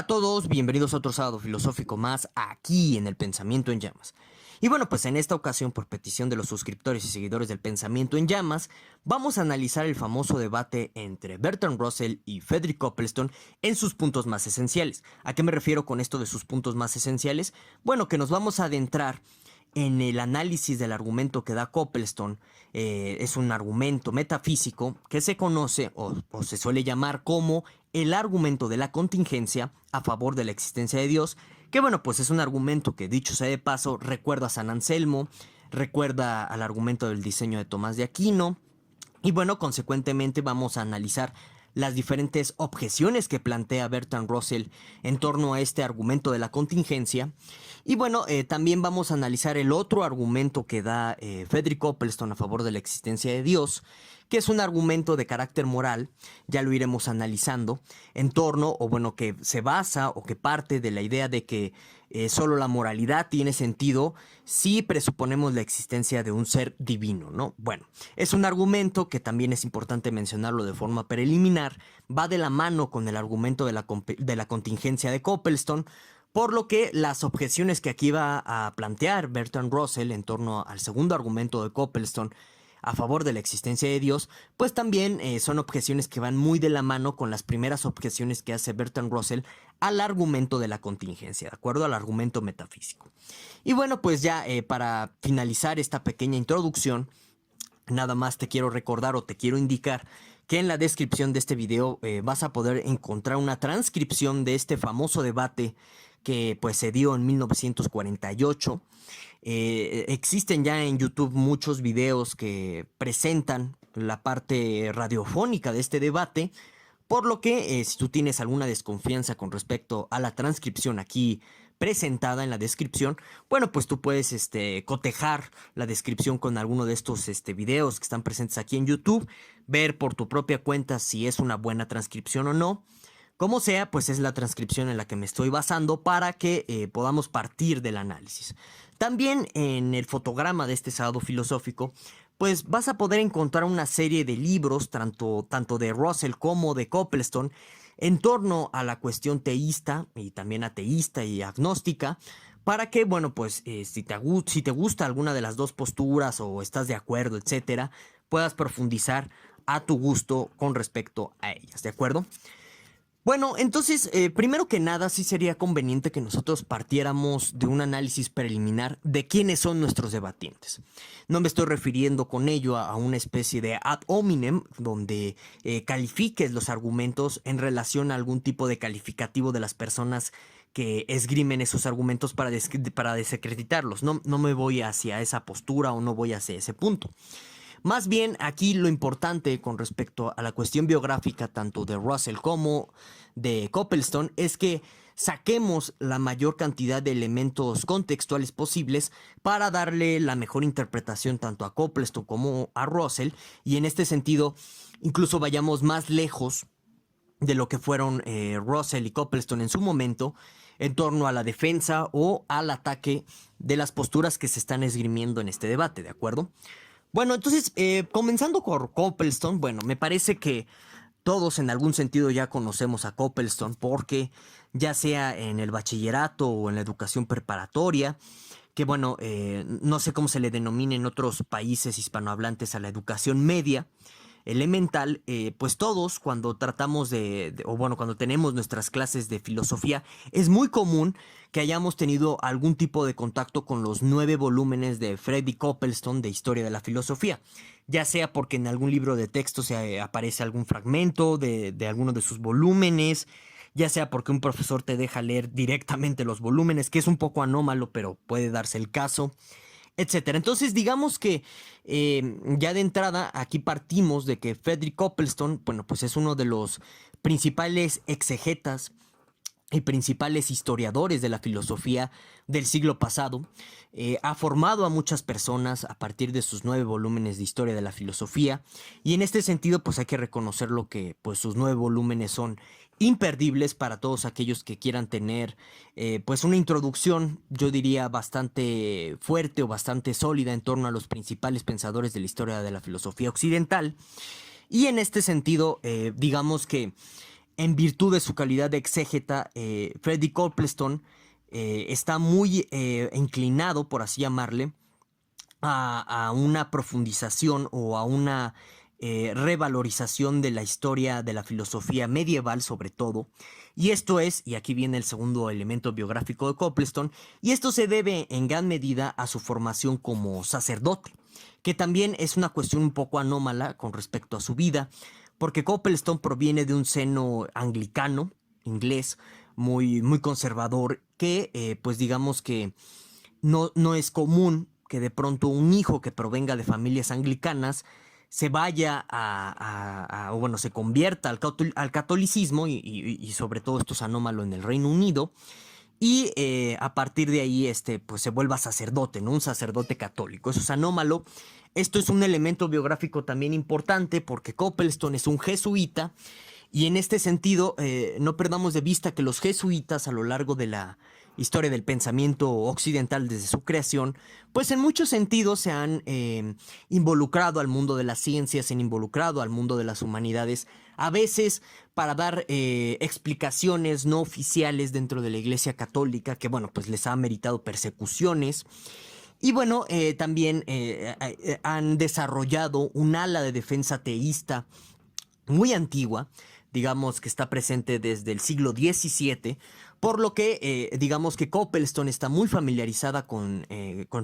Hola a todos, bienvenidos a otro sábado filosófico más aquí en el Pensamiento en Llamas. Y bueno, pues en esta ocasión, por petición de los suscriptores y seguidores del Pensamiento en Llamas, vamos a analizar el famoso debate entre Bertrand Russell y Frederick Copleston en sus puntos más esenciales. ¿A qué me refiero con esto de sus puntos más esenciales? Bueno, que nos vamos a adentrar en el análisis del argumento que da Copleston. Es un argumento metafísico que se conoce o se suele llamar como el argumento de la contingencia a favor de la existencia de Dios, que bueno, pues es un argumento que, dicho sea de paso, recuerda a San Anselmo, recuerda al argumento del diseño de Tomás de Aquino, y bueno, consecuentemente vamos a analizar las diferentes objeciones que plantea Bertrand Russell en torno a este argumento de la contingencia. Y bueno, también vamos a analizar el otro argumento que da Frederick Copleston a favor de la existencia de Dios, que es un argumento de carácter moral, ya lo iremos analizando, en torno, o bueno, que se basa o que parte de la idea de que solo la moralidad tiene sentido si presuponemos la existencia de un ser divino, ¿no? Bueno, es un argumento que también es importante mencionarlo de forma preliminar, va de la mano con el argumento de la contingencia de Copleston, por lo que las objeciones que aquí va a plantear Bertrand Russell en torno al segundo argumento de Copleston a favor de la existencia de Dios, pues también son objeciones que van muy de la mano con las primeras objeciones que hace Bertrand Russell al argumento de la contingencia, de acuerdo al argumento metafísico. Y bueno, pues ya para finalizar esta pequeña introducción, nada más te quiero recordar o te quiero indicar que en la descripción de este video vas a poder encontrar una transcripción de este famoso debate que pues se dio en 1948. Existen ya en YouTube muchos videos que presentan la parte radiofónica de este debate, por lo que si tú tienes alguna desconfianza con respecto a la transcripción aquí presentada en la descripción, bueno, pues tú puedes cotejar la descripción con alguno de estos videos que están presentes aquí en YouTube, ver por tu propia cuenta si es una buena transcripción o no. Como sea, pues es la transcripción en la que me estoy basando para que podamos partir del análisis. También en el fotograma de este sábado filosófico, pues vas a poder encontrar una serie de libros, tanto de Russell como de Copleston, en torno a la cuestión teísta y también ateísta y agnóstica, para que, bueno, pues si te gusta alguna de las dos posturas o estás de acuerdo, etcétera, puedas profundizar a tu gusto con respecto a ellas, ¿de acuerdo? Bueno, entonces, primero que nada, sí sería conveniente que nosotros partiéramos de un análisis preliminar de quiénes son nuestros debatientes. No me estoy refiriendo con ello a una especie de ad hominem, donde califiques los argumentos en relación a algún tipo de calificativo de las personas que esgrimen esos argumentos para desacreditarlos. No me voy hacia esa postura o no voy hacia ese punto. Más bien, aquí lo importante con respecto a la cuestión biográfica tanto de Russell como de Copleston es que saquemos la mayor cantidad de elementos contextuales posibles para darle la mejor interpretación tanto a Copleston como a Russell, y en este sentido incluso vayamos más lejos de lo que fueron Russell y Copleston en su momento en torno a la defensa o al ataque de las posturas que se están esgrimiendo en este debate, ¿de acuerdo? Bueno, entonces, comenzando por Copleston, bueno, me parece que todos en algún sentido ya conocemos a Copleston porque ya sea en el bachillerato o en la educación preparatoria, que bueno, no sé cómo se le denomina en otros países hispanohablantes a la educación media, elemental, pues todos cuando tratamos o bueno, cuando tenemos nuestras clases de filosofía, es muy común que hayamos tenido algún tipo de contacto con los 9 volúmenes de Frederick Copleston de Historia de la Filosofía, ya sea porque en algún libro de texto se aparece algún fragmento de alguno de sus volúmenes, ya sea porque un profesor te deja leer directamente los volúmenes, que es un poco anómalo, pero puede darse el caso, etcétera. Entonces, digamos que ya de entrada aquí partimos de que Frederick Copleston, bueno, pues es uno de los principales exegetas y principales historiadores de la filosofía del siglo pasado. Ha formado a muchas personas a partir de sus 9 volúmenes de historia de la filosofía, y en este sentido pues hay que reconocerlo que pues sus 9 volúmenes son imperdibles para todos aquellos que quieran tener pues una introducción, yo diría bastante fuerte o bastante sólida en torno a los principales pensadores de la historia de la filosofía occidental. Y en este sentido digamos que en virtud de su calidad de exégeta, Freddie Copleston está muy inclinado, por así llamarle, a una profundización o a una revalorización de la historia de la filosofía medieval sobre todo. Y esto es, y aquí viene el segundo elemento biográfico de Copleston, y esto se debe en gran medida a su formación como sacerdote, que también es una cuestión un poco anómala con respecto a su vida, porque Copleston proviene de un seno anglicano, inglés, muy conservador, que pues digamos que no es común que de pronto un hijo que provenga de familias anglicanas se vaya o bueno, se convierta al catolicismo y sobre todo esto es anómalo en el Reino Unido y a partir de ahí pues se vuelva sacerdote, ¿no? Un sacerdote católico. Eso es anómalo. Esto es un elemento biográfico también importante porque Copleston es un jesuita y en este sentido no perdamos de vista que los jesuitas a lo largo de la historia del pensamiento occidental desde su creación, pues en muchos sentidos se han involucrado al mundo de las ciencias, se han involucrado al mundo de las humanidades, a veces para dar explicaciones no oficiales dentro de la Iglesia Católica, que bueno, pues les ha meritado persecuciones. Y bueno, también han desarrollado un ala de defensa teísta muy antigua, digamos que está presente desde el siglo XVII, por lo que digamos que Copleston está muy familiarizada con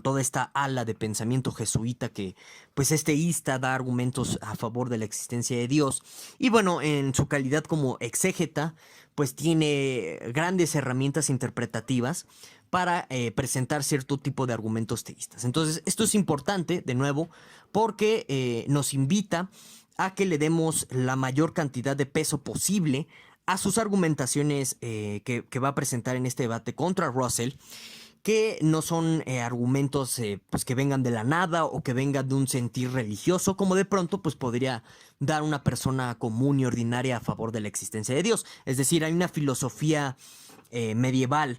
toda esta ala de pensamiento jesuita que pues es teísta, da argumentos a favor de la existencia de Dios y bueno, en su calidad como exégeta pues tiene grandes herramientas interpretativas para presentar cierto tipo de argumentos teístas. Entonces esto es importante, de nuevo, porque nos invita a que le demos la mayor cantidad de peso posible a sus argumentaciones que va a presentar en este debate contra Russell, que no son argumentos pues que vengan de la nada o que vengan de un sentir religioso, como de pronto pues podría dar una persona común y ordinaria a favor de la existencia de Dios. Es decir, hay una filosofía medieval,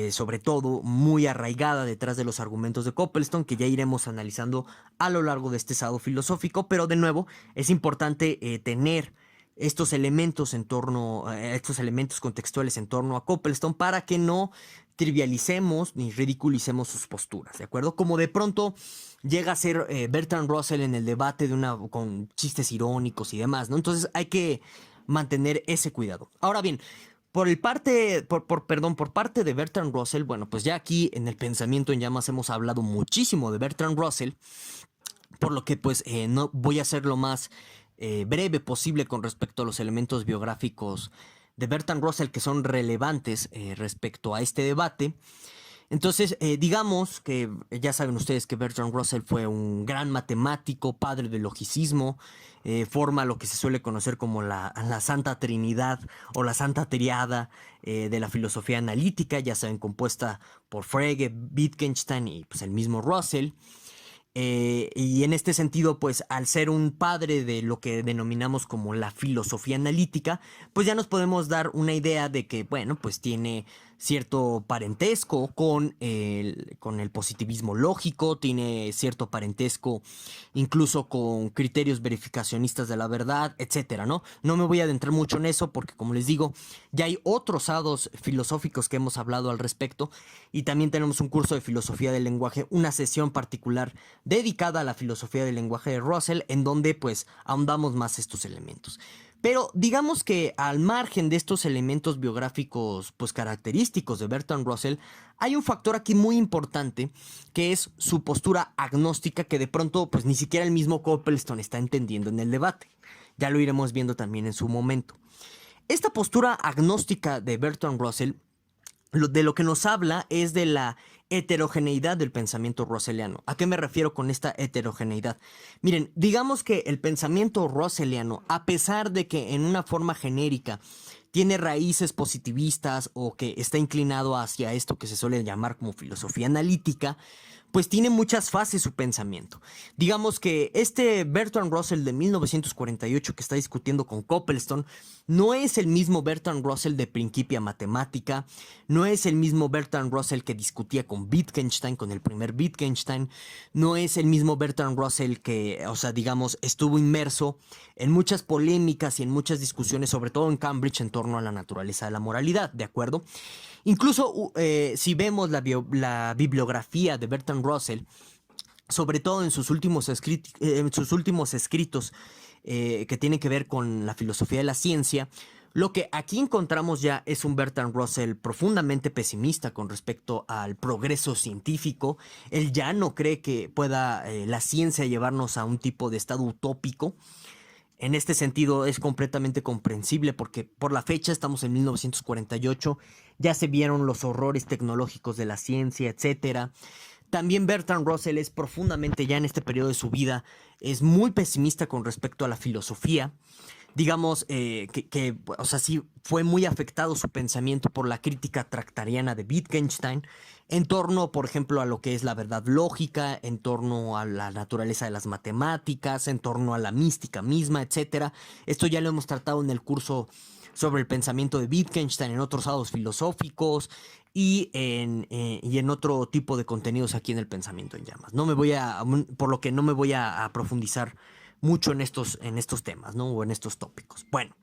sobre todo muy arraigada detrás de los argumentos de Copleston, que ya iremos analizando a lo largo de este sábado filosófico, pero de nuevo es importante tener estos elementos estos elementos contextuales en torno a Copleston para que no trivialicemos ni ridiculicemos sus posturas, ¿de acuerdo? Como de pronto llega a ser Bertrand Russell en el debate con chistes irónicos y demás, ¿no? Entonces hay que mantener ese cuidado. Ahora bien, por parte de Bertrand Russell, bueno, pues ya aquí en el Pensamiento en Llamas hemos hablado muchísimo de Bertrand Russell, por lo que pues no voy a ser lo más breve posible con respecto a los elementos biográficos de Bertrand Russell que son relevantes respecto a este debate. Entonces, digamos que ya saben ustedes que Bertrand Russell fue un gran matemático, padre del logicismo, forma lo que se suele conocer como la Santa Trinidad o la Santa Triada de la filosofía analítica, ya saben, compuesta por Frege, Wittgenstein y pues el mismo Russell. Y en este sentido, pues al ser un padre de lo que denominamos como la filosofía analítica, pues ya nos podemos dar una idea de que, bueno, pues tiene cierto parentesco con el positivismo lógico, tiene cierto parentesco incluso con criterios verificacionistas de la verdad, etcétera, ¿no? No me voy a adentrar mucho en eso porque, como les digo, ya hay otros sábados filosóficos que hemos hablado al respecto y también tenemos un curso de filosofía del lenguaje, una sesión particular dedicada a la filosofía del lenguaje de Russell, en donde pues ahondamos más estos elementos. Pero digamos que al margen de estos elementos biográficos pues característicos de Bertrand Russell, hay un factor aquí muy importante que es su postura agnóstica que de pronto pues ni siquiera el mismo Copleston está entendiendo en el debate. Ya lo iremos viendo también en su momento. Esta postura agnóstica de Bertrand Russell de lo que nos habla es de la heterogeneidad del pensamiento russelliano. ¿A qué me refiero con esta heterogeneidad? Miren, digamos que el pensamiento russelliano, a pesar de que en una forma genérica tiene raíces positivistas o que está inclinado hacia esto que se suele llamar como filosofía analítica, pues tiene muchas fases su pensamiento. Digamos que este Bertrand Russell de 1948 que está discutiendo con Copleston no es el mismo Bertrand Russell de Principia Mathematica, no es el mismo Bertrand Russell que discutía con Wittgenstein, con el primer Wittgenstein, no es el mismo Bertrand Russell que, o sea, digamos, estuvo inmerso en muchas polémicas y en muchas discusiones, sobre todo en Cambridge, en torno a la naturaleza de la moralidad, ¿de acuerdo? Incluso si vemos la bibliografía de Bertrand Russell, sobre todo en sus últimos escritos que tienen que ver con la filosofía de la ciencia, lo que aquí encontramos ya es un Bertrand Russell profundamente pesimista con respecto al progreso científico. Él ya no cree que pueda la ciencia llevarnos a un tipo de estado utópico. En este sentido es completamente comprensible porque por la fecha estamos en 1948, ya se vieron los horrores tecnológicos de la ciencia, etcétera. También Bertrand Russell es profundamente ya en este periodo de su vida, es muy pesimista con respecto a la filosofía. Digamos o sea, sí fue muy afectado su pensamiento por la crítica tractariana de Wittgenstein en torno, por ejemplo, a lo que es la verdad lógica, en torno a la naturaleza de las matemáticas, en torno a la mística misma, etcétera. Esto ya lo hemos tratado en el curso sobre el pensamiento de Wittgenstein, en otros lados filosóficos y en otro tipo de contenidos aquí en el pensamiento en llamas. Por lo que no me voy a profundizar mucho en estos temas, ¿no? O en estos tópicos. Bueno,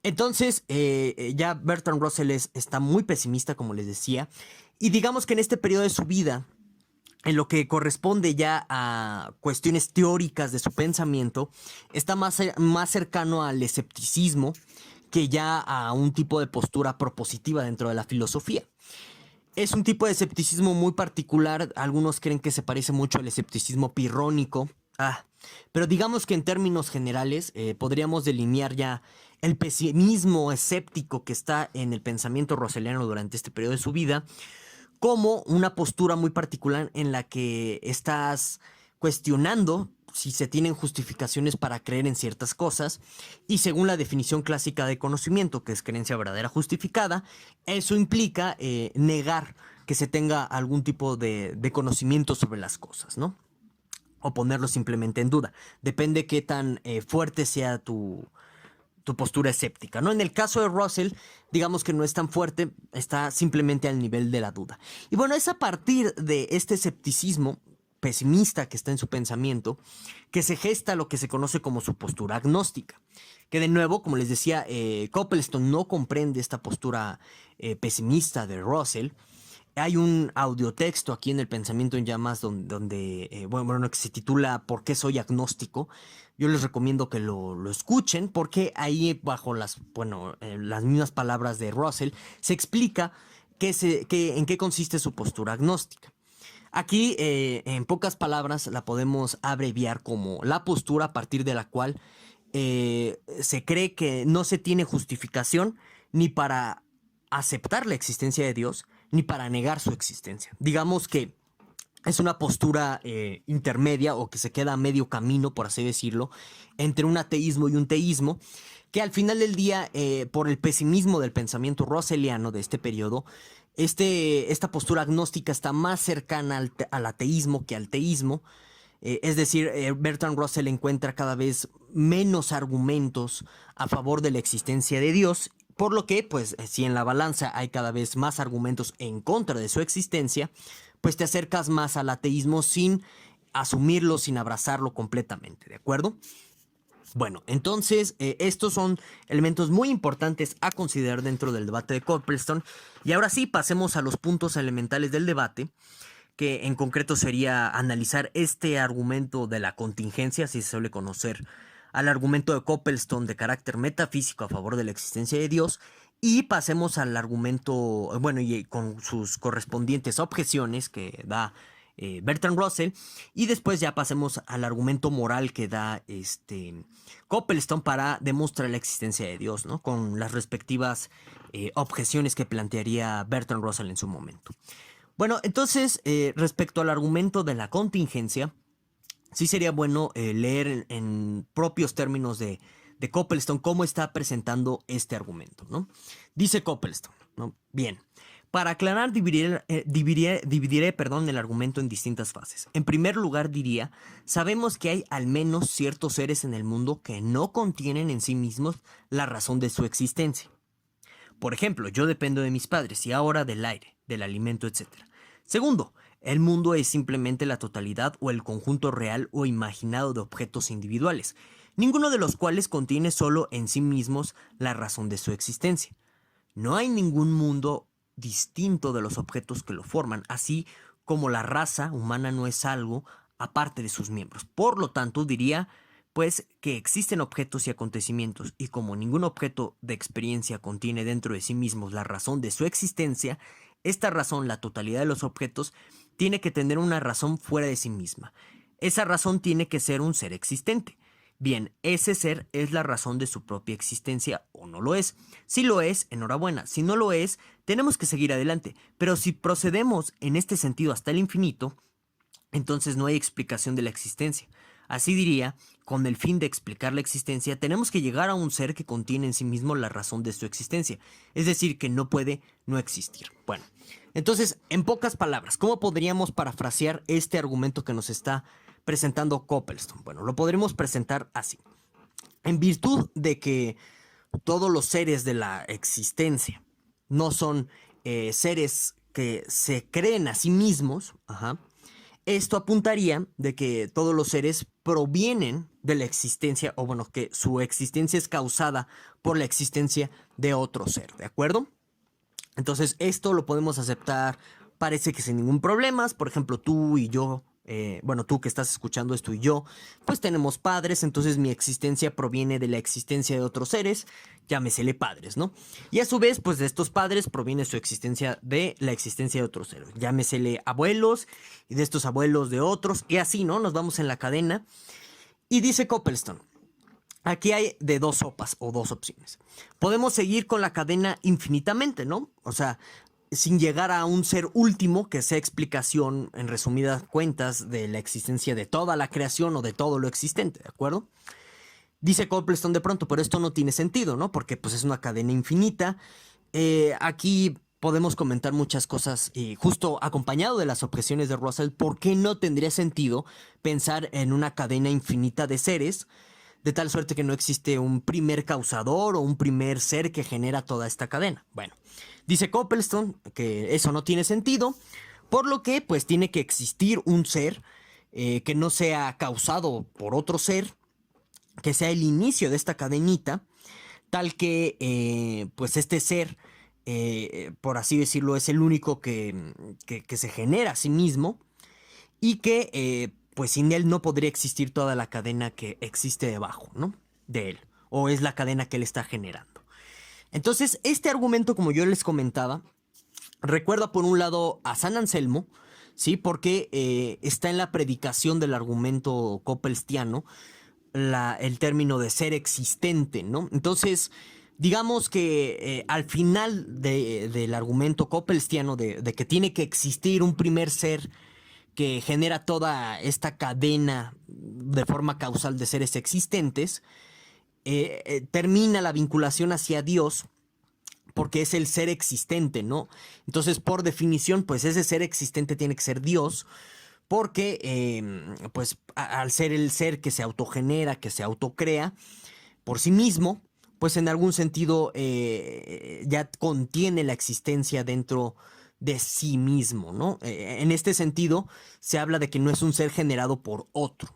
entonces ya Bertrand Russell está muy pesimista, como les decía, y digamos que en este periodo de su vida, en lo que corresponde ya a cuestiones teóricas de su pensamiento, está más cercano al escepticismo que ya a un tipo de postura propositiva dentro de la filosofía. Es un tipo de escepticismo muy particular, algunos creen que se parece mucho al escepticismo pirrónico, pero digamos que en términos generales podríamos delinear ya el pesimismo escéptico que está en el pensamiento russelliano durante este periodo de su vida como una postura muy particular en la que estás cuestionando si se tienen justificaciones para creer en ciertas cosas y según la definición clásica de conocimiento, que es creencia verdadera justificada, eso implica negar que se tenga algún tipo de conocimiento sobre las cosas, ¿no? O ponerlo simplemente en duda. Depende qué tan fuerte sea tu postura escéptica, ¿no? En el caso de Russell, digamos que no es tan fuerte, está simplemente al nivel de la duda. Y bueno, es a partir de este escepticismo pesimista que está en su pensamiento que se gesta lo que se conoce como su postura agnóstica. Que de nuevo, como les decía, Copleston no comprende esta postura pesimista de Russell. Hay un audiotexto aquí en el Pensamiento en Llamas bueno, que se titula ¿Por qué soy agnóstico? Yo les recomiendo que lo escuchen porque ahí bajo las mismas palabras de Russell se explica en qué consiste su postura agnóstica. Aquí, en pocas palabras, la podemos abreviar como la postura a partir de la cual se cree que no se tiene justificación ni para aceptar la existencia de Dios, ni para negar su existencia. Digamos que es una postura intermedia o que se queda a medio camino, por así decirlo, entre un ateísmo y un teísmo, que al final del día, por el pesimismo del pensamiento russelliano de este periodo, esta postura agnóstica está más cercana al ateísmo que al teísmo. Es decir, Bertrand Russell encuentra cada vez menos argumentos a favor de la existencia de Dios, por lo que, pues, si en la balanza hay cada vez más argumentos en contra de su existencia, pues te acercas más al ateísmo sin asumirlo, sin abrazarlo completamente, ¿de acuerdo? Bueno, entonces estos son elementos muy importantes a considerar dentro del debate de Copleston. Y ahora sí, pasemos a los puntos elementales del debate, que en concreto sería analizar este argumento de la contingencia, así se suele conocer al argumento de Copleston de carácter metafísico a favor de la existencia de Dios, y pasemos al argumento, bueno, y con sus correspondientes objeciones que da Bertrand Russell, y después ya pasemos al argumento moral que da Copleston para demostrar la existencia de Dios, ¿no? Con las respectivas objeciones que plantearía Bertrand Russell en su momento. Bueno, entonces, respecto al argumento de la contingencia, sí sería bueno leer en propios términos de Copleston cómo está presentando este argumento, ¿no? Dice Copleston, ¿no? Bien, Para aclarar, dividiré, perdón, el argumento en distintas fases. En primer lugar, diría, sabemos que hay al menos ciertos seres en el mundo que no contienen en sí mismos la razón de su existencia. Por ejemplo, yo dependo de mis padres y ahora del aire, del alimento, etc. Segundo, el mundo es simplemente la totalidad o el conjunto real o imaginado de objetos individuales, ninguno de los cuales contiene solo en sí mismos la razón de su existencia. No hay ningún mundo distinto de los objetos que lo forman, así como la raza humana no es algo aparte de sus miembros. Por lo tanto, diría pues que existen objetos y acontecimientos, y como ningún objeto de experiencia contiene dentro de sí mismos la razón de su existencia, esta razón, la totalidad de los objetos, tiene que tener una razón fuera de sí misma. Esa razón tiene que ser un ser existente. Bien, ese ser es la razón de su propia existencia o no lo es. Si lo es, enhorabuena. Si no lo es, tenemos que seguir adelante. Pero si procedemos en este sentido hasta el infinito, entonces no hay explicación de la existencia. Así diría, con el fin de explicar la existencia, tenemos que llegar a un ser que contiene en sí mismo la razón de su existencia. Es decir, que no puede no existir. Bueno, entonces, en pocas palabras, ¿cómo podríamos parafrasear este argumento que nos está presentando Copleston? Bueno, lo podremos presentar así. En virtud de que todos los seres de la existencia no son seres que se creen a sí mismos, esto apuntaría de que todos los seres provienen de la existencia, o bueno, que su existencia es causada por la existencia de otro ser, ¿de acuerdo? Entonces, esto lo podemos aceptar, parece que sin ningún problema. Por ejemplo, tú y yo, bueno, tú que estás escuchando esto y yo, pues tenemos padres, entonces mi existencia proviene de la existencia de otros seres, llámesele padres, ¿no? Y a su vez, pues de estos padres proviene su existencia de la existencia de otros seres, llámesele abuelos, y de estos abuelos de otros, y así, ¿no? Nos vamos en la cadena. Y dice Copleston, aquí hay de dos sopas o dos opciones. Podemos seguir con la cadena infinitamente, ¿no? O sea, sin llegar a un ser último que sea explicación, en resumidas cuentas, de la existencia de toda la creación o de todo lo existente, ¿de acuerdo? Dice Copleston de pronto, pero esto no tiene sentido, ¿no? Porque pues es una cadena infinita. Aquí podemos comentar muchas cosas justo acompañado de las objeciones de Russell. ¿Por qué no tendría sentido pensar en una cadena infinita de seres? De tal suerte que no existe un primer causador o un primer ser que genera toda esta cadena. Bueno, dice Copleston que eso no tiene sentido, por lo que pues tiene que existir un ser que no sea causado por otro ser, que sea el inicio de esta cadenita, tal que pues este ser, por así decirlo, es el único que se genera a sí mismo y que pues sin él no podría existir toda la cadena que existe debajo, ¿no? De él, o es la cadena que él está generando. Entonces, este argumento, como yo les comentaba, recuerda por un lado a San Anselmo, ¿sí? Porque está en la predicación del argumento coplestiano el término de ser existente, ¿no? Entonces, digamos que al final del argumento coplestiano de que tiene que existir un primer ser que genera toda esta cadena de forma causal de seres existentes, termina la vinculación hacia Dios porque es el ser existente, ¿no? Entonces, por definición, pues ese ser existente tiene que ser Dios, porque, pues, al ser el ser que se autogenera, que se autocrea por sí mismo, pues en algún sentido ya contiene la existencia dentro de sí mismo, ¿no? En este sentido, se habla de que no es un ser generado por otro.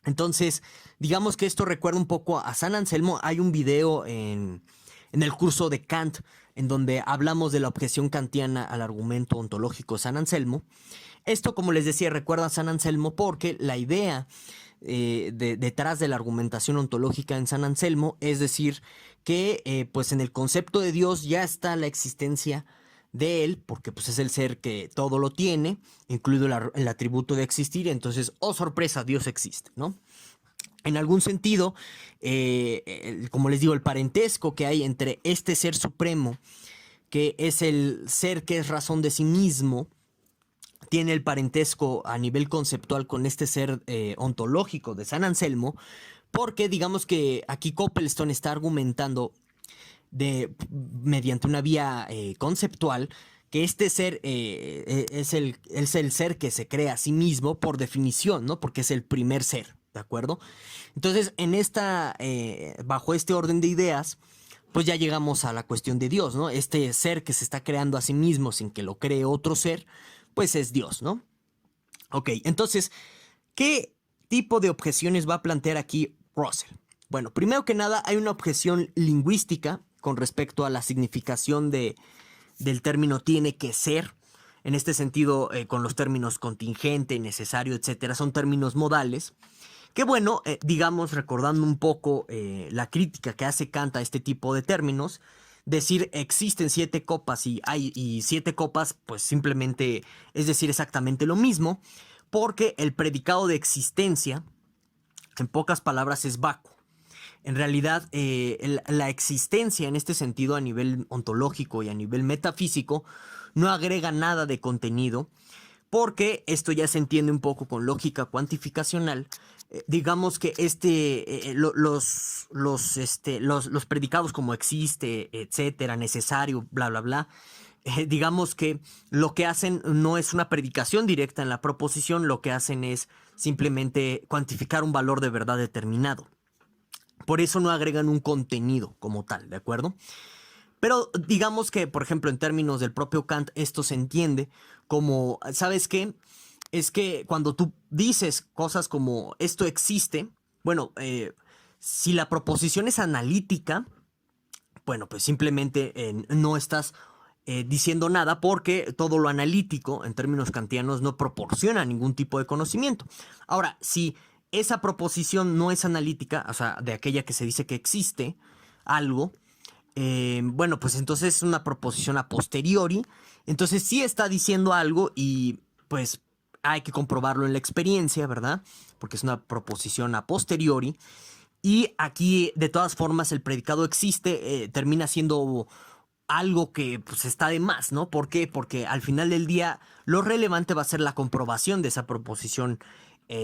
Entonces, digamos que esto recuerda un poco a San Anselmo. Hay un video en el curso de Kant en donde hablamos de la objeción kantiana al argumento ontológico de San Anselmo. Esto, como les decía, recuerda a San Anselmo porque la idea detrás de la argumentación ontológica en San Anselmo es decir que pues en el concepto de Dios ya está la existencia de él, porque pues es el ser que todo lo tiene, incluido el atributo de existir. Entonces, oh sorpresa, Dios existe, ¿no? En algún sentido, como les digo, el parentesco que hay entre este ser supremo, que es el ser que es razón de sí mismo, tiene el parentesco a nivel conceptual con este ser ontológico de San Anselmo, porque digamos que aquí Copleston está argumentando mediante una vía conceptual que este ser es el ser que se crea a sí mismo por definición, ¿no? Porque es el primer ser, ¿de acuerdo? Entonces, bajo este orden de ideas, pues ya llegamos a la cuestión de Dios, ¿no? Este ser que se está creando a sí mismo sin que lo cree otro ser, pues es Dios, ¿no? Ok, entonces, ¿qué tipo de objeciones va a plantear aquí Russell? Bueno, primero que nada, hay una objeción lingüística con respecto a la significación del término tiene que ser. En este sentido, con los términos contingente, necesario, etcétera, son términos modales. Que bueno, digamos, recordando un poco la crítica que hace Kant a este tipo de términos, decir existen 7 copas y 7 copas, pues simplemente es decir exactamente lo mismo, porque el predicado de existencia, en pocas palabras, es vacuo. En realidad, la existencia en este sentido a nivel ontológico y a nivel metafísico no agrega nada de contenido, porque esto ya se entiende un poco con lógica cuantificacional. Digamos que los predicados como existe, etcétera, necesario, bla, bla, bla, digamos que lo que hacen no es una predicación directa en la proposición, lo que hacen es simplemente cuantificar un valor de verdad determinado. Por eso no agregan un contenido como tal, ¿de acuerdo? Pero digamos que, por ejemplo, en términos del propio Kant, esto se entiende como, ¿sabes qué? Es que cuando tú dices cosas como esto existe, bueno, si la proposición es analítica, bueno, pues simplemente no estás diciendo nada porque todo lo analítico, en términos kantianos, no proporciona ningún tipo de conocimiento. Ahora, si esa proposición no es analítica, o sea, de aquella que se dice que existe algo, bueno, pues entonces es una proposición a posteriori, entonces sí está diciendo algo y pues hay que comprobarlo en la experiencia, ¿verdad? Porque es una proposición a posteriori. Y aquí, de todas formas, el predicado existe, termina siendo algo que pues está de más, ¿no? ¿Por qué? Porque al final del día lo relevante va a ser la comprobación de esa proposición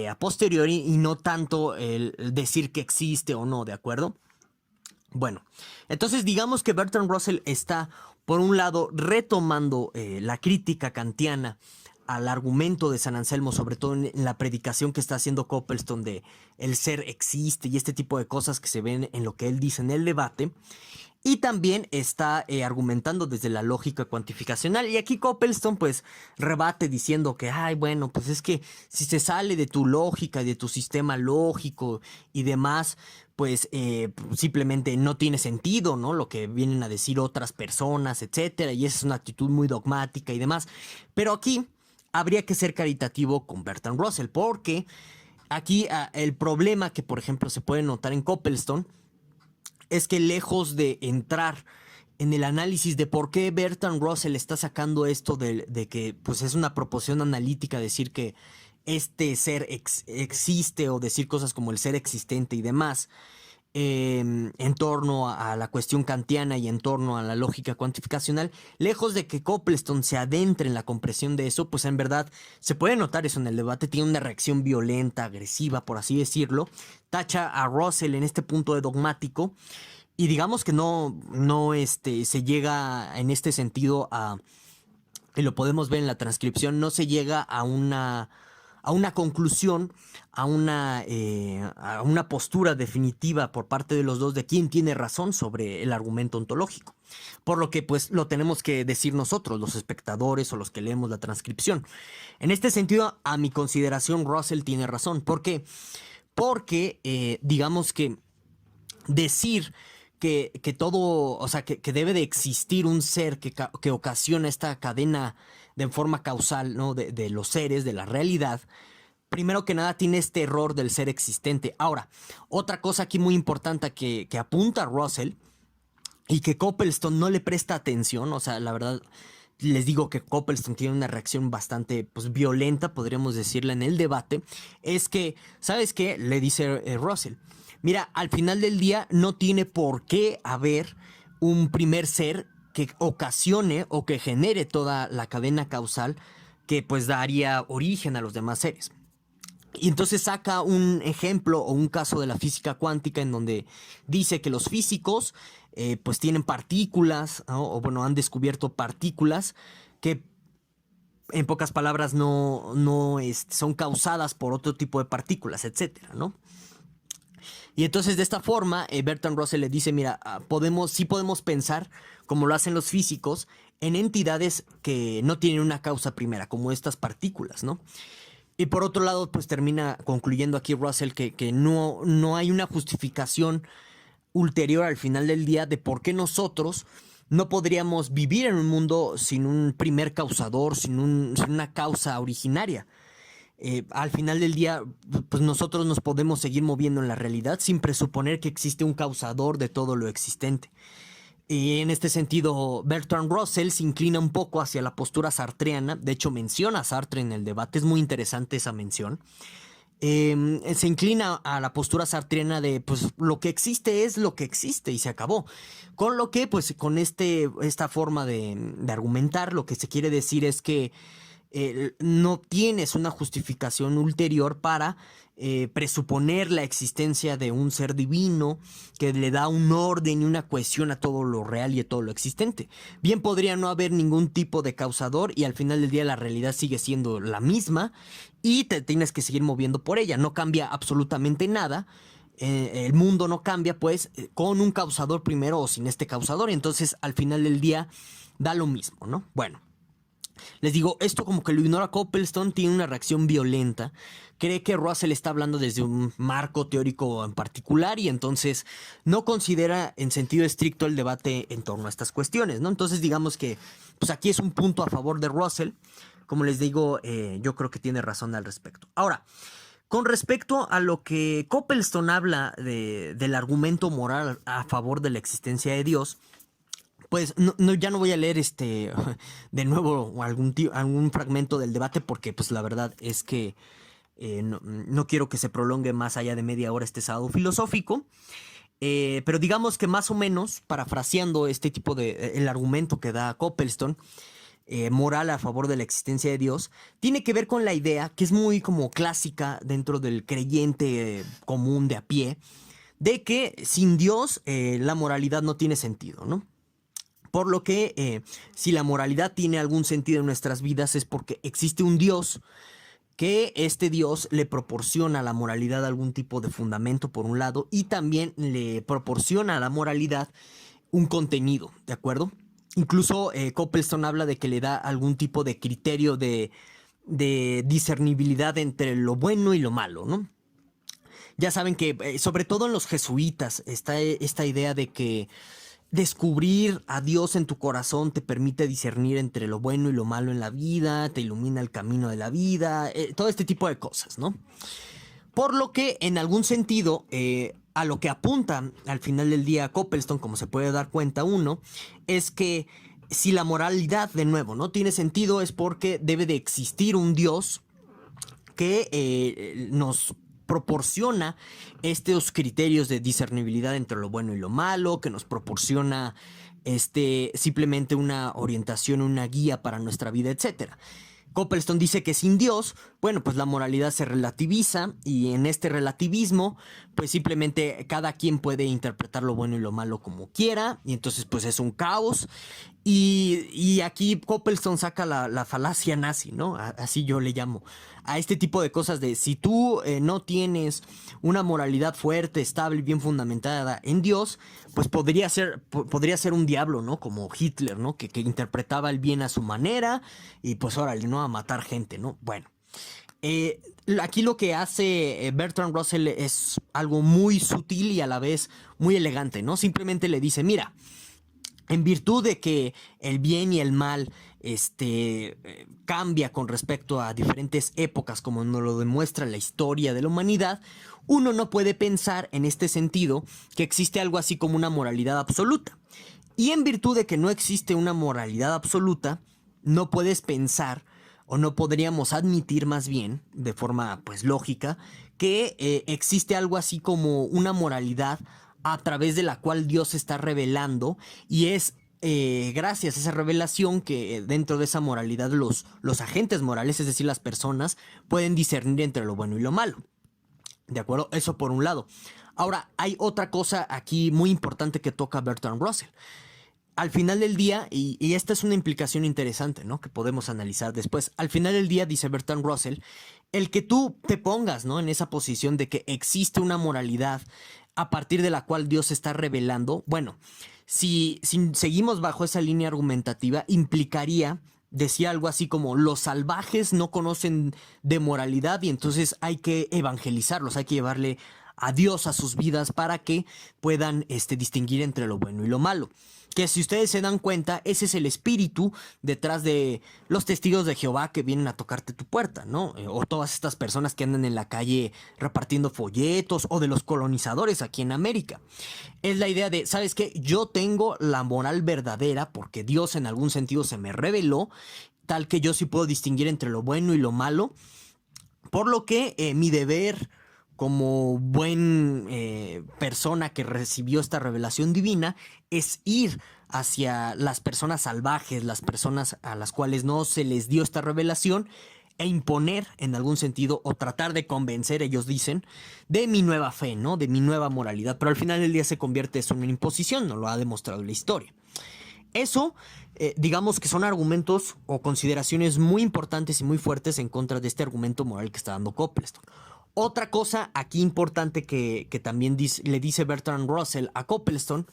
a posteriori y no tanto el decir que existe o no, ¿de acuerdo? Bueno, entonces digamos que Bertrand Russell está, por un lado, retomando la crítica kantiana al argumento de San Anselmo, sobre todo en la predicación que está haciendo Copleston de el ser existe y este tipo de cosas que se ven en lo que él dice en el debate. Y también está argumentando desde la lógica cuantificacional. Y aquí Copleston pues rebate diciendo que, ay, bueno, pues es que si se sale de tu lógica, de tu sistema lógico y demás, pues simplemente no tiene sentido, ¿no? Lo que vienen a decir otras personas, etcétera. Y esa es una actitud muy dogmática y demás. Pero aquí habría que ser caritativo con Bertrand Russell, porque aquí el problema que, por ejemplo, se puede notar en Copleston es que lejos de entrar en el análisis de por qué Bertrand Russell está sacando esto de que pues es una proposición analítica decir que este ser existe o decir cosas como el ser existente y demás, en torno a la cuestión kantiana y en torno a la lógica cuantificacional, lejos de que Copleston se adentre en la comprensión de eso, pues en verdad se puede notar eso en el debate, tiene una reacción violenta, agresiva, por así decirlo, tacha a Russell en este punto de dogmático y digamos que no se llega en este sentido y lo podemos ver en la transcripción, no se llega a una conclusión, a una postura definitiva por parte de los dos de quién tiene razón sobre el argumento ontológico. Por lo que pues lo tenemos que decir nosotros, los espectadores o los que leemos la transcripción. En este sentido, a mi consideración, Russell tiene razón. ¿Por qué? Porque digamos que decir que todo, o sea, que debe de existir un ser que ocasiona esta cadena de forma causal, ¿no? De los seres, de la realidad. Primero que nada tiene este error del ser existente. Ahora, otra cosa aquí muy importante que apunta Russell y que Copleston no le presta atención, o sea, la verdad les digo que Copleston tiene una reacción bastante pues, violenta, podríamos decirla en el debate, es que, ¿sabes qué? Le dice Russell, mira, al final del día no tiene por qué haber un primer ser que ocasione o que genere toda la cadena causal que pues daría origen a los demás seres. Y entonces saca un ejemplo o un caso de la física cuántica en donde dice que los físicos pues tienen partículas, ¿no? O bueno, han descubierto partículas que en pocas palabras son causadas por otro tipo de partículas, etcétera, ¿no? Y entonces de esta forma Bertrand Russell le dice, mira, sí podemos pensar, como lo hacen los físicos, en entidades que no tienen una causa primera, como estas partículas, ¿no? Y por otro lado, pues termina concluyendo aquí Russell que no hay una justificación ulterior al final del día de por qué nosotros no podríamos vivir en un mundo sin un primer causador, sin una causa originaria. Al final del día, pues nosotros nos podemos seguir moviendo en la realidad sin presuponer que existe un causador de todo lo existente. Y en este sentido, Bertrand Russell se inclina un poco hacia la postura sartreana. De hecho, menciona a Sartre en el debate. Es muy interesante esa mención. Se inclina a la postura sartreana de, pues, lo que existe es lo que existe y se acabó. Con lo que, pues, con esta forma de argumentar, lo que se quiere decir es que no tienes una justificación ulterior para presuponer la existencia de un ser divino que le da un orden y una cohesión a todo lo real y a todo lo existente. Bien podría no haber ningún tipo de causador y al final del día la realidad sigue siendo la misma y te tienes que seguir moviendo por ella. No cambia absolutamente nada. El mundo no cambia pues con un causador primero o sin este causador. Entonces al final del día da lo mismo, ¿no? Bueno. Les digo, esto como que lo ignora Coplestone, tiene una reacción violenta, cree que Russell está hablando desde un marco teórico en particular y entonces no considera en sentido estricto el debate en torno a estas cuestiones, ¿no? Entonces digamos que pues aquí es un punto a favor de Russell, como les digo, yo creo que tiene razón al respecto. Ahora, con respecto a lo que Coplestone habla del argumento moral a favor de la existencia de Dios, pues ya no voy a leer de nuevo algún fragmento del debate porque pues la verdad es que no quiero que se prolongue más allá de media hora este sábado filosófico. Pero digamos que más o menos, parafraseando este tipo el argumento que da Coplestone, moral a favor de la existencia de Dios, tiene que ver con la idea que es muy como clásica dentro del creyente común de a pie, de que sin Dios la moralidad no tiene sentido, ¿no? Por lo que si la moralidad tiene algún sentido en nuestras vidas es porque existe un Dios, que este Dios le proporciona a la moralidad algún tipo de fundamento por un lado y también le proporciona a la moralidad un contenido, ¿de acuerdo? Incluso Coplestone habla de que le da algún tipo de criterio de discernibilidad entre lo bueno y lo malo, ¿no? Ya saben que sobre todo en los jesuitas está esta idea de que descubrir a Dios en tu corazón te permite discernir entre lo bueno y lo malo en la vida, te ilumina el camino de la vida, todo este tipo de cosas, ¿no? Por lo que, en algún sentido, a lo que apunta al final del día Coplestone, como se puede dar cuenta uno, es que si la moralidad, de nuevo, no tiene sentido es porque debe de existir un Dios que nos proporciona estos criterios de discernibilidad entre lo bueno y lo malo, que nos proporciona simplemente una orientación, una guía para nuestra vida, etcétera. Coplestone dice que sin Dios, bueno, pues la moralidad se relativiza y en este relativismo, pues simplemente cada quien puede interpretar lo bueno y lo malo como quiera y entonces pues es un caos. Y aquí Coplestone saca la falacia nazi, ¿no? Así yo le llamo. A este tipo de cosas de si tú no tienes una moralidad fuerte, estable, bien fundamentada en Dios, pues podría ser un diablo, ¿no? Como Hitler, ¿no? Que interpretaba el bien a su manera y pues órale, ¿no? A matar gente, ¿no? Bueno. Aquí lo que hace Bertrand Russell es algo muy sutil y a la vez muy elegante, ¿no? Simplemente le dice, mira, en virtud de que el bien y el mal cambia con respecto a diferentes épocas, como nos lo demuestra la historia de la humanidad, uno no puede pensar en este sentido que existe algo así como una moralidad absoluta. Y en virtud de que no existe una moralidad absoluta, no puedes pensar, o no podríamos admitir más bien, de forma pues lógica, que existe algo así como una moralidad a través de la cual Dios se está revelando y es gracias a esa revelación que dentro de esa moralidad los agentes morales, es decir, las personas, pueden discernir entre lo bueno y lo malo. ¿De acuerdo? Eso por un lado. Ahora, hay otra cosa aquí muy importante que toca Bertrand Russell. al final del día, y esta es una implicación interesante, ¿no? Que podemos analizar después. Al final del día, dice Bertrand Russell, el que tú te pongas, ¿no? En esa posición de que existe una moralidad a partir de la cual Dios está revelando, bueno, si seguimos bajo esa línea argumentativa, implicaría, decía algo así como, los salvajes no conocen de moralidad y entonces hay que evangelizarlos, hay que llevarle a Dios a sus vidas para que puedan distinguir entre lo bueno y lo malo. Que si ustedes se dan cuenta, ese es el espíritu detrás de los testigos de Jehová que vienen a tocarte tu puerta, ¿no? O todas estas personas que andan en la calle repartiendo folletos, o de los colonizadores aquí en América. Es la idea de, ¿sabes qué? Yo tengo la moral verdadera porque Dios en algún sentido se me reveló, tal que yo sí puedo distinguir entre lo bueno y lo malo, por lo que mi deber como buen persona que recibió esta revelación divina es ir hacia las personas salvajes, las personas a las cuales no se les dio esta revelación, e imponer en algún sentido, o tratar de convencer, ellos dicen, de mi nueva fe, ¿no? De mi nueva moralidad. Pero al final del día se convierte eso en una imposición, no lo ha demostrado la historia. Eso, digamos que son argumentos o consideraciones muy importantes y muy fuertes en contra de este argumento moral que está dando Copleston. Otra cosa aquí importante que también le dice Bertrand Russell a Copleston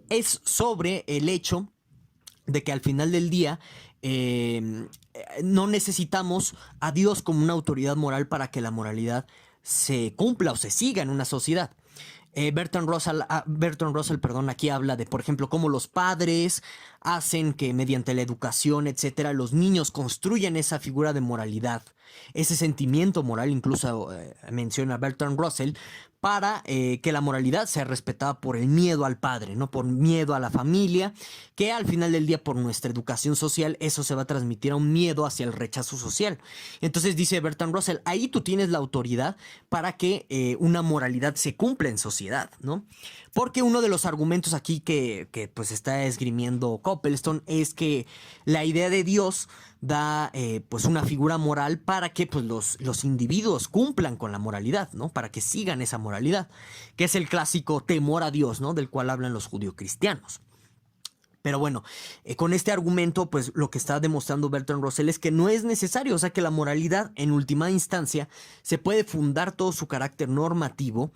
es sobre el hecho de que al final del día no necesitamos a Dios como una autoridad moral para que la moralidad se cumpla o se siga en una sociedad. Bertrand Russell, perdón, aquí habla de, por ejemplo, cómo los padres hacen que mediante la educación, etcétera, los niños construyan esa figura de moralidad, ese sentimiento moral, incluso menciona Bertrand Russell, para que la moralidad sea respetada por el miedo al padre, ¿no? Por miedo a la familia, que al final del día, por nuestra educación social, eso se va a transmitir a un miedo hacia el rechazo social. Entonces dice Bertrand Russell, ahí tú tienes la autoridad para que una moralidad se cumpla en sociedad, ¿no? Porque uno de los argumentos aquí que pues está esgrimiendo Copleston es que la idea de Dios da pues una figura moral para que pues los individuos cumplan con la moralidad, ¿no? Para que sigan esa moralidad, que es el clásico temor a Dios, ¿no? Del cual hablan los judio-cristianos. Pero bueno, con este argumento, pues lo que está demostrando Bertrand Russell es que no es necesario, o sea que la moralidad en última instancia se puede fundar todo su carácter normativo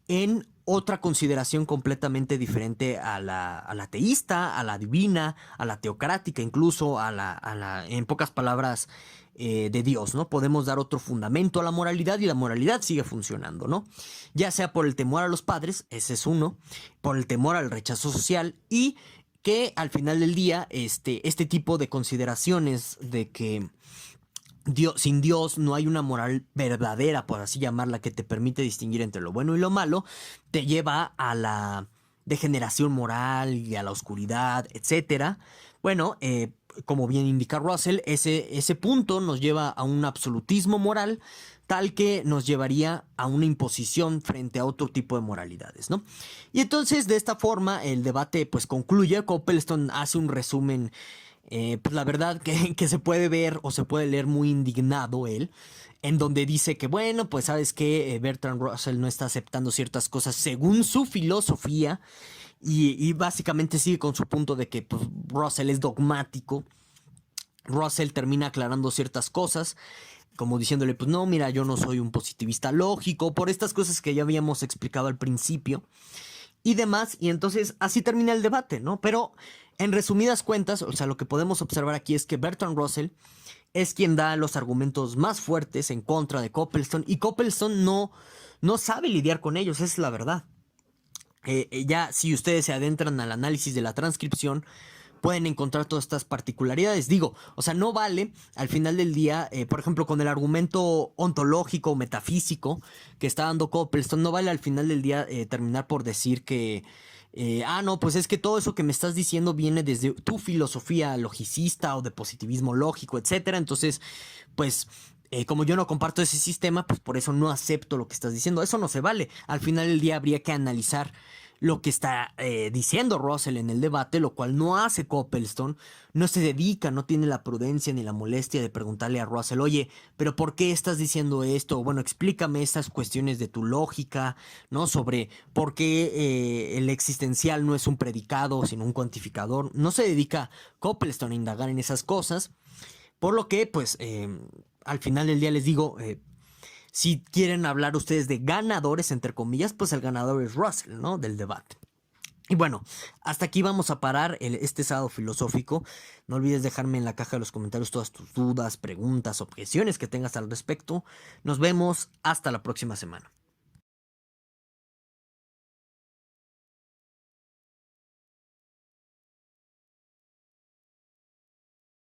en otra consideración completamente diferente a la teísta, a la divina, a la teocrática, incluso en pocas palabras, de Dios, ¿no? Podemos dar otro fundamento a la moralidad y la moralidad sigue funcionando, ¿no? Ya sea por el temor a los padres, ese es uno, por el temor al rechazo social y que al final del día este tipo de consideraciones de que sin Dios no hay una moral verdadera, por así llamarla, que te permite distinguir entre lo bueno y lo malo, te lleva a la degeneración moral y a la oscuridad, etcétera. Bueno, como bien indica Russell, ese punto nos lleva a un absolutismo moral tal que nos llevaría a una imposición frente a otro tipo de moralidades, ¿no? Y entonces de esta forma el debate pues concluye. Copleston hace un resumen, pues la verdad que se puede ver o se puede leer muy indignado él, en donde dice que bueno, pues sabes que Bertrand Russell no está aceptando ciertas cosas según su filosofía y básicamente sigue con su punto de que pues, Russell es dogmático. Russell termina aclarando ciertas cosas, como diciéndole, pues no, mira, yo no soy un positivista lógico, por estas cosas que ya habíamos explicado al principio y demás, y entonces así termina el debate, ¿no? Pero en resumidas cuentas, o sea, lo que podemos observar aquí es que Bertrand Russell es quien da los argumentos más fuertes en contra de Copleston, y Copleston no sabe lidiar con ellos, esa es la verdad. Ya si ustedes se adentran al análisis de la transcripción, pueden encontrar todas estas particularidades. Digo, o sea, no vale al final del día, por ejemplo, con el argumento ontológico o metafísico que está dando Copleston, no vale al final del día terminar por decir que, no, pues es que todo eso que me estás diciendo viene desde tu filosofía logicista o de positivismo lógico, etcétera. Entonces, pues como yo no comparto ese sistema, pues por eso no acepto lo que estás diciendo. Eso no se vale. Al final del día habría que analizar lo que está diciendo Russell en el debate, lo cual no hace Coplestone. No se dedica, no tiene la prudencia ni la molestia de preguntarle a Russell, oye, pero ¿por qué estás diciendo esto? Bueno, explícame estas cuestiones de tu lógica, ¿no? Sobre por qué el existencial no es un predicado, sino un cuantificador. No se dedica Coplestone a indagar en esas cosas, por lo que, pues, al final del día les digo, si quieren hablar ustedes de ganadores, entre comillas, pues el ganador es Russell, ¿no? Del debate. Y bueno, hasta aquí vamos a parar este sábado filosófico. No olvides dejarme en la caja de los comentarios todas tus dudas, preguntas, objeciones que tengas al respecto. Nos vemos hasta la próxima semana.